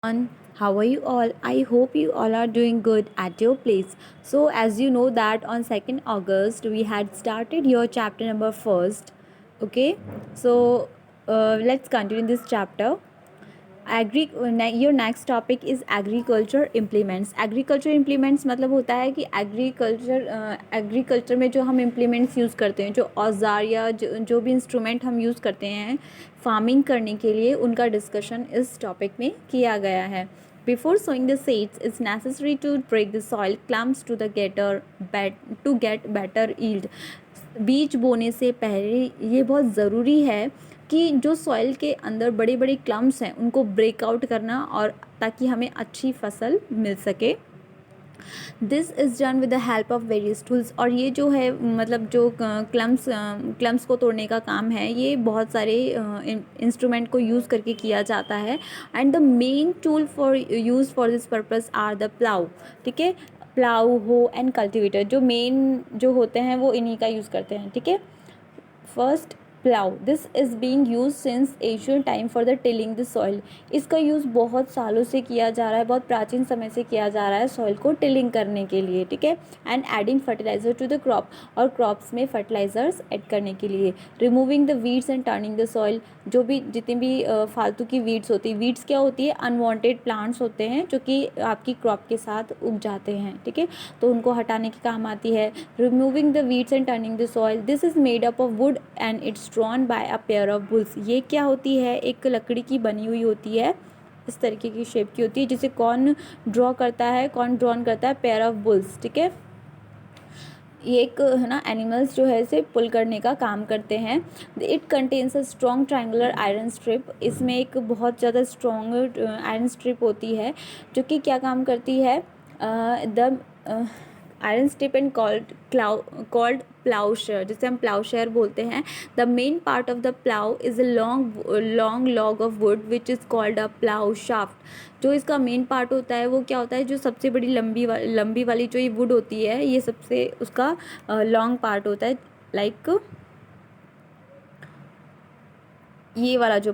everyone. How are you all? I hope you all are doing good at your place. So as you know that on 2nd August we had started your chapter number first. Okay, so let's continue this chapter. Your next topic is agriculture implements. Agriculture implements मतलब होता है कि agriculture में जो हम implements use करते हैं, जो औजार या जो भी इंस्ट्रूमेंट हम यूज़ करते हैं फार्मिंग करने के लिए, उनका डिस्कशन इस टॉपिक में किया गया है. Before sowing the seeds, it's necessary to break the soil clumps to get better yield. बीज बोने से पहले ये बहुत ज़रूरी है कि जो सॉइल के अंदर बड़े बड़े क्लम्प्स हैं उनको ब्रेकआउट करना, और ताकि हमें अच्छी फसल मिल सके. This is done with the help of various tools. और ये जो है मतलब जो क्लम्प्स को तोड़ने का काम है, ये बहुत सारे इंस्ट्रूमेंट को यूज़ करके किया जाता है. And the main tool for use for this purpose are the plough. ठीक है, प्लाउ, हो एंड कल्टिवेटर जो मेन जो होते हैं वो इन्हीं का यूज़ करते हैं. ठीक है, first plough. This is being use since Asian time for the tilling the soil. इसका यूज़ बहुत सालों से किया जा रहा है, बहुत प्राचीन समय से किया जा रहा है सॉइल को टिलिंग करने के लिए. ठीक है, and adding fertiliser to the crop, और क्रॉप्स में फर्टिलाइजर्स ऐड करने के लिए. Removing the weeds and turning the soil. जो भी जितनी भी फालतू की वीड्स होती है, वीड्स क्या होती है, अनवांटेड प्लांट्स होते हैं जो कि आपकी क्रॉप के साथ उग जाते हैं. ठीक है, तो उनको हटाने के काम आती है. Removing the weeds and turning the soil. This is made up of would and it's drawn by a pair of bulls. ये क्या होती है, एक लकड़ी की बनी हुई होती है, इस तरीके की शेप की होती है, जिसे कौन ड्रॉ करता है, कौन ड्रॉन करता है, पेयर ऑफ बुल्स. ठीक है, ये एक है ना एनिमल्स जो है इसे पुल करने का काम करते हैं. It contains a strong triangular iron strip. इसमें एक बहुत ज़्यादा स्ट्रॉन्ग आयरन स्ट्रिप होती है जो कि क्या काम करती है, the iron strip and called ploughshare, जिसे हम प्लाउशेयर बोलते हैं. The main part of the plough is a long log of wood which is called a plough shaft. जो इसका मेन पार्ट होता है वो क्या होता है, जो सबसे बड़ी लंबी वाली जो ये वुड होती है, ये सबसे उसका लॉन्ग पार्ट होता है. लाइक ये वाला जो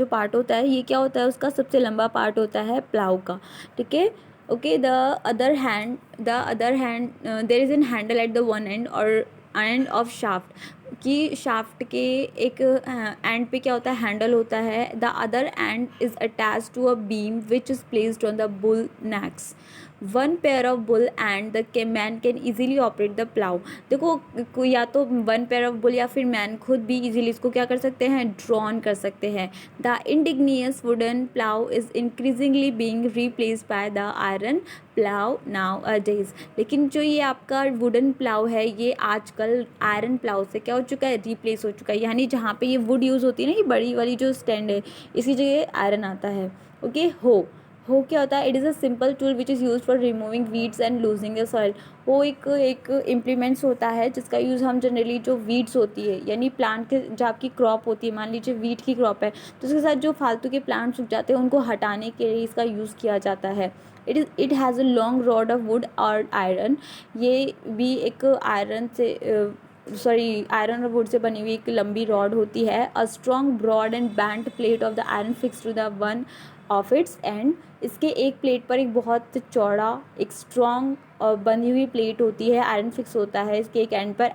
पार्ट होता है, ये क्या होता है, उसका सबसे लंबा पार्ट होता है प्लाउ का. ठीक है, okay. The other hand there is an handle at the one end और एंड ऑफ शाफ्ट. कि शाफ्ट के एक एंड पे क्या होता है, हैंडल होता है. The other end is attach to a beam which is placed on the bull necks. One pair of bull and the man can easily operate the plough. देखो, या तो वन पेयर ऑफ बुल या फिर man खुद भी easily इसको क्या कर सकते हैं, ड्रॉन कर सकते हैं. The indigenous wooden plough is increasingly being replaced by the iron plough nowadays. लेकिन जो ये आपका वुडन प्लाउ है, ये आजकल आयरन प्लाउ से क्या हो चुका है, रिप्लेस हो चुका है. यानी जहाँ पे ये वुड यूज़ होती है ना, ये बड़ी वाली जो स्टैंड है, इसी जगह आयरन आता है. ओके, हो क्या होता है, it is a simple tool which is use for removing weeds and losing the soil. वो एक इम्प्लीमेंट्स होता है जिसका यूज़ हम जनरली जो वीड्स होती है, यानी प्लांट के जो आपकी क्रॉप होती है, मान लीजिए वीट की क्रॉप है, तो उसके साथ जो फालतू के प्लांट्स उग जाते हैं उनको हटाने के लिए इसका यूज़ किया जाता है. It has a long rod of would और आयरन. ये भी एक आयरन और वुड से बनी हुई एक लंबी रॉड होती है. A strong broad and band plate of the iron fix to the one of its end. इसके एक प्लेट पर एक बहुत चौड़ा एक स्ट्रॉन्ग बंधी हुई प्लेट होती है, आयरन फिक्स होता है इसके एक एंड पर.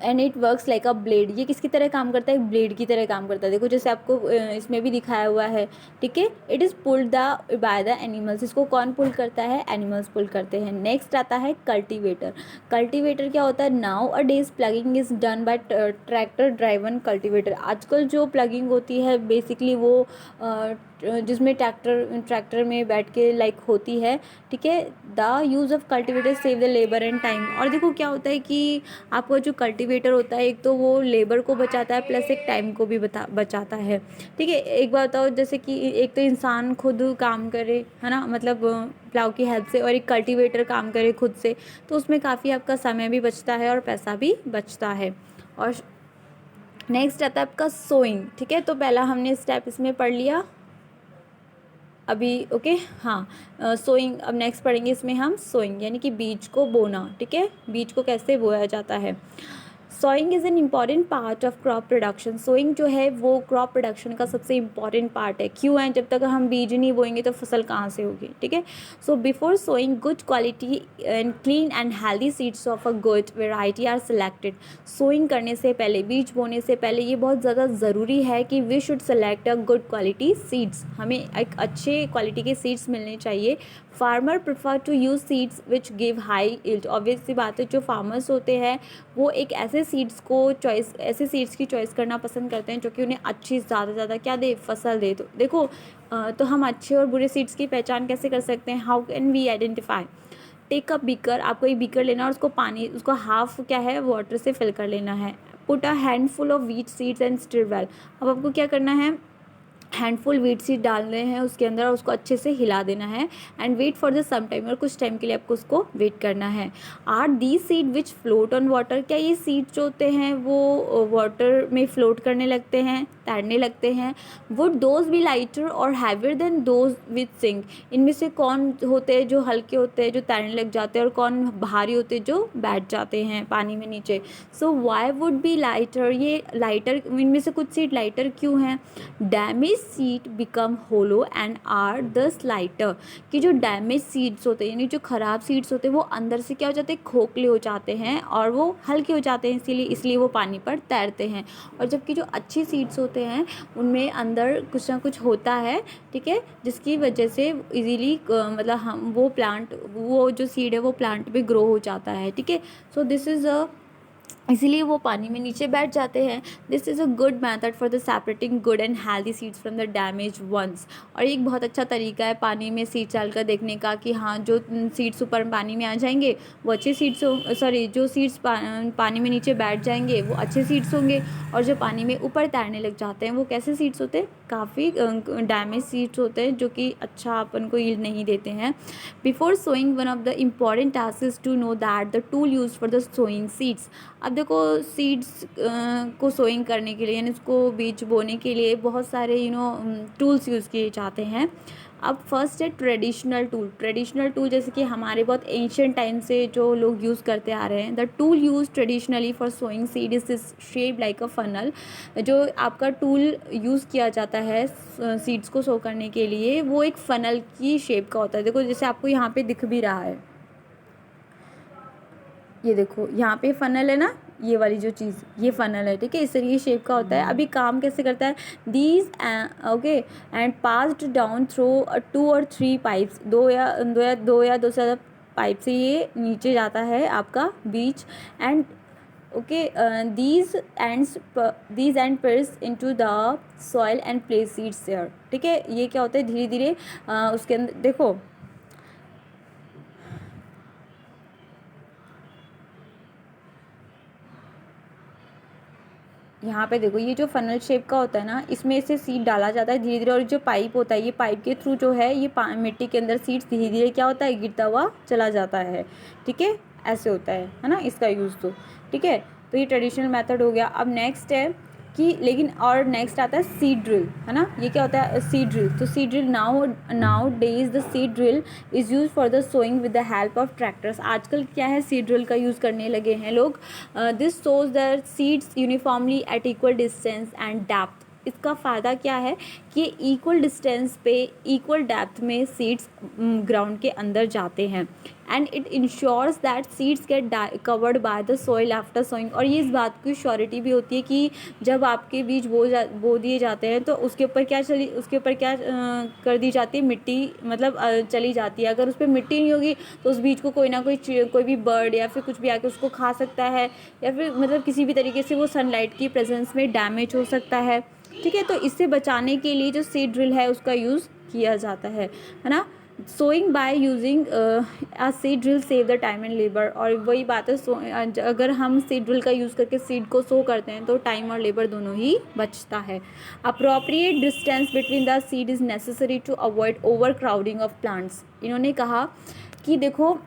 And it works like a blade. ये किसकी तरह काम करता है, एक ब्लेड की तरह काम करता है. देखो जैसे आपको इसमें भी दिखाया हुआ है. ठीक है, it is pulled by the animals. इसको कौन पुल करता है, एनिमल्स पुल करते हैं. नेक्स्ट आता है कल्टीवेटर. कल्टीवेटर क्या होता है, now a days plugging is done by tractor driven cultivator. आजकल जो प्लगिंग होती है बेसिकली वो जिसमें ट्रैक्टर में बैठ के लाइक होती है. ठीक है, the use of cultivator save the labour and time. और देखो क्या होता है कि आपका जो कल्टीवेटर होता है, एक तो वो लेबर को बचाता है प्लस एक टाइम को भी बचाता है. ठीक है, एक बात बताओ, जैसे कि एक तो इंसान खुद काम करे, है ना, मतलब प्लाउ की हेल्प से, और एक कल्टीवेटर काम करे खुद से, तो उसमें काफ़ी आपका समय भी बचता है और पैसा भी बचता है. और नेक्स्ट आता है आपका सोइंग. ठीक है, तो पहला हमने स्टेप इसमें पढ़ लिया अभी. ओके, हाँ, सोइंग. अब नेक्स्ट पढ़ेंगे इसमें हम सोइंग, यानी कि बीज को बोना. ठीक है, बीज को कैसे बोया जाता है. Sowing is an important part of crop production. Sowing जो है वो क्रॉप प्रोडक्शन का सबसे इम्पॉर्टेंट पार्ट है। क्यों है? जब तक हम बीज नहीं बोएंगे तो फसल कहाँ से होगी, ठीक है। So before sowing good quality and clean and healthy seeds of a good variety are selected. Sowing करने से पहले, बीज बोने से पहले ये बहुत ज़्यादा ज़रूरी है कि we should select a good quality seeds. हमें एक अच्छे क्वालिटी के सीड्स मिलने चाहिए। Farmer prefer to use seeds which give high yield. Obvious सी बात है, जो फार्मर्स होते हैं वो एक ऐसे सीड्स की चॉइस करना पसंद करते हैं जो कि उन्हें अच्छी ज़्यादा ज़्यादा क्या दे, फसल दे। तो देखो तो हम अच्छे और बुरे सीड्स की पहचान कैसे कर सकते हैं? How can we identify? Take a beaker, आपको एक बीकर लेना और उसको हाफ क्या है, वाटर से फिल कर लेना है। Put a handful of wheat seeds and stir well. अब आपको क्या करना है, हैंडफुल व्हीट सीड डालने हैं उसके अंदर और उसको अच्छे से हिला देना है। And wait for the some time, और कुछ टाइम के लिए आपको उसको वेट करना है। Are the seed which float on water, क्या ये सीड जो होते हैं वो वाटर में फ्लोट करने लगते हैं, तैरने लगते हैं? वुड दोज बी लाइटर और heavier than those which sink, इनमें से कौन होते हैं जो हल्के होते हैं, जो तैरने लग जाते हैं, और कौन भारी होते हैं जो बैठ जाते हैं पानी में नीचे? So why would be lighter, ये लाइटर, इनमें से कुछ सीड लाइटर क्यों हैं? Damage seed become hollow and are thus lighter, कि जो डैमेज सीड्स होते हैं यानी जो ख़राब सीड्स होते हैं वो अंदर से क्या हो जाते हैं, खोखले हो जाते हैं और वो हल्के हो जाते हैं, इसीलिए वो पानी पर तैरते हैं। और जबकि जो अच्छी सीड्स होते हैं उनमें अंदर कुछ ना कुछ होता है, ठीक है, जिसकी वजह से इजीली मतलब हम वो जो सीड है वो प्लांट पे ग्रो हो जाता है, ठीक है। सो दिस इज़ अ, इसीलिए वो पानी में नीचे बैठ जाते हैं। This is a good method for the separating good and healthy seeds from the damage ones. और एक बहुत अच्छा तरीका है पानी में सीड्स डालकर देखने का कि हाँ, जो सीड्स ऊपर पानी में आ जाएंगे वो अच्छे सीड्स हो, सॉरी, जो सीड्स पानी में नीचे बैठ जाएंगे वो अच्छे सीड्स होंगे, और जो पानी में ऊपर तैरने लग जाते हैं वो कैसे सीड्स होते हैं, काफ़ी डैमेज सीड्स होते हैं जो कि अच्छा अपन को यील्ड नहीं देते हैं। Before sowing one of the important task is to know that the tool use for the sowing seeds. अब देखो सीड्स को सोइंग करने के लिए यानी उसको बीज बोने के लिए बहुत सारे टूल्स यूज़ किए जाते हैं। अब फर्स्ट है ट्रेडिशनल टूल, जैसे कि हमारे बहुत एंशियंट टाइम से जो लोग यूज़ करते आ रहे हैं। The tool use traditionally for sowing seed is shape like a funnel. जो आपका टूल यूज़ किया जाता है सीड्स को सो करने के लिए वो एक फनल की शेप का होता है। देखो जैसे आपको यहाँ पे दिख भी रहा है, ये देखो यहाँ पे फनल है ना, ये वाली जो चीज़ ये फनल है, ठीक है, इस तरीके शेप का होता है। अभी काम कैसे करता है, these okay and passed down through 2 और 3 पाइप्स, दो से ज़्यादा पाइप से ये नीचे जाता है आपका बीज। And okay these ends pierce into the soil and place seeds there, ठीक है। ये क्या होता है, धीरे धीरे उसके अंदर देखो यहाँ पे देखो ये जो फनल शेप का होता है ना, इसमें से सीड डाला जाता है धीरे धीरे, और जो पाइप होता है ये पाइप के थ्रू जो है ये मिट्टी के अंदर सीड्स धीरे धीरे क्या होता है, गिरता हुआ चला जाता है, ठीक है। ऐसे होता है ना इसका यूज़, तो ठीक है। तो ये ट्रेडिशनल मेथड हो गया। अब नेक्स्ट है कि लेकिन और नेक्स्ट आता है सीड ड्रिल, है ना। ये क्या होता है, सीड ड्रिल। तो seed drill nowadays the seed drill is use for the sowing with the help of tractors. आजकल क्या है, सीड ड्रिल का यूज़ करने लगे हैं लोग। This sows the seeds uniformly at equal distance and depth. इसका फ़ायदा क्या है कि इक्वल डिस्टेंस पे इक्वल डेप्थ में सीड्स ग्राउंड के अंदर जाते हैं। And it ensures that seeds get covered by the soil after sowing. और ये इस बात की श्योरिटी भी होती है कि जब आपके बीज बो दिए जाते हैं तो उसके ऊपर क्या कर दी जाती है, मिट्टी मतलब चली जाती है। अगर उस पर मिट्टी नहीं होगी तो उस बीज को कोई भी बर्ड या फिर कुछ भी आके उसको खा सकता है, या फिर मतलब किसी भी तरीके से वो सनलाइट की प्रेजेंस में डैमेज हो सकता है, ठीक है। तो इससे बचाने के लिए जो सीड ड्रिल है उसका यूज़ किया जाता है ना। Sowing by using a seed drill save the time and labour. और वही बात है, अगर हम सीड ड्रिल का यूज़ करके सीड को सो करते हैं तो टाइम और लेबर दोनों ही बचता है। Appropriate distance between the seed is necessary to avoid overcrowding of plants. इन्होंने कहा कि देखो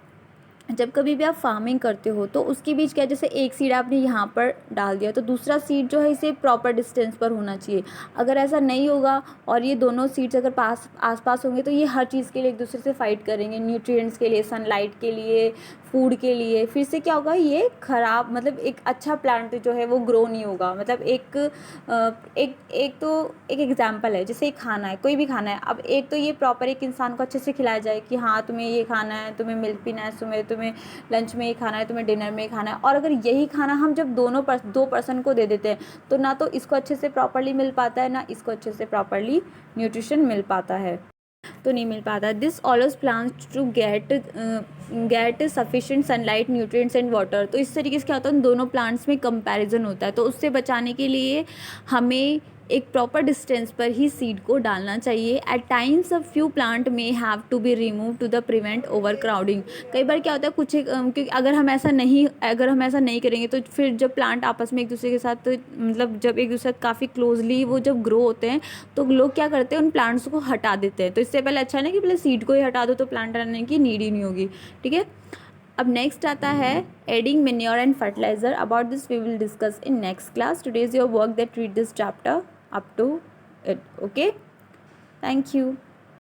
जब कभी भी आप फार्मिंग करते हो तो उसके बीच क्या, जैसे एक सीड आपने यहाँ पर डाल दिया तो दूसरा सीड जो है इसे प्रॉपर डिस्टेंस पर होना चाहिए। अगर ऐसा नहीं होगा और ये दोनों सीड्स अगर आस पास होंगे तो ये हर चीज़ के लिए एक दूसरे से फाइट करेंगे, न्यूट्रिएंट्स के लिए, सनलाइट के लिए, फूड के लिए, फिर से क्या होगा, ये ख़राब, मतलब एक अच्छा प्लांट जो है वो ग्रो नहीं होगा। मतलब एक एग्जांपल है, जैसे खाना है, कोई भी खाना है, अब एक तो ये प्रॉपर एक इंसान को अच्छे से खिलाया जाए कि हाँ तुम्हें ये खाना है, तुम्हें मिल्क पीना है, तुम्हें लंच में ये खाना है, तुम्हें डिनर में ये खाना है, और अगर यही खाना हम जब दो पर्सन को दे देते हैं तो ना तो इसको अच्छे से प्रॉपरली मिल पाता है, ना इसको अच्छे से प्रॉपरली न्यूट्रिशन मिल पाता है, तो नहीं मिल पाता। This allows plants to get sufficient sunlight, nutrients and water. तो इस तरीके से क्या होता है, उन दोनों प्लांट्स में कंपैरिजन होता है, तो उससे बचाने के लिए हमें एक प्रॉपर डिस्टेंस पर ही सीड को डालना चाहिए। At times a few plant may have to be remove to the prevent overcrowding. कई बार क्या होता है क्योंकि अगर हम ऐसा नहीं करेंगे तो फिर जब प्लांट आपस में एक दूसरे के साथ, मतलब जब एक दूसरे के साथ काफ़ी क्लोजली वो जब ग्रो होते हैं तो लोग क्या करते हैं, उन प्लांट्स को हटा देते हैं। तो इससे पहले अच्छा है ना कि पहले सीड को ही हटा दो, तो प्लांट रहने की नीड ही नहीं होगी। ठीक है, अब नेक्स्ट आता है adding manure and fertiliser. About this we will discuss in next class. Today is your work that read this chapter up to it. Okay, thank you.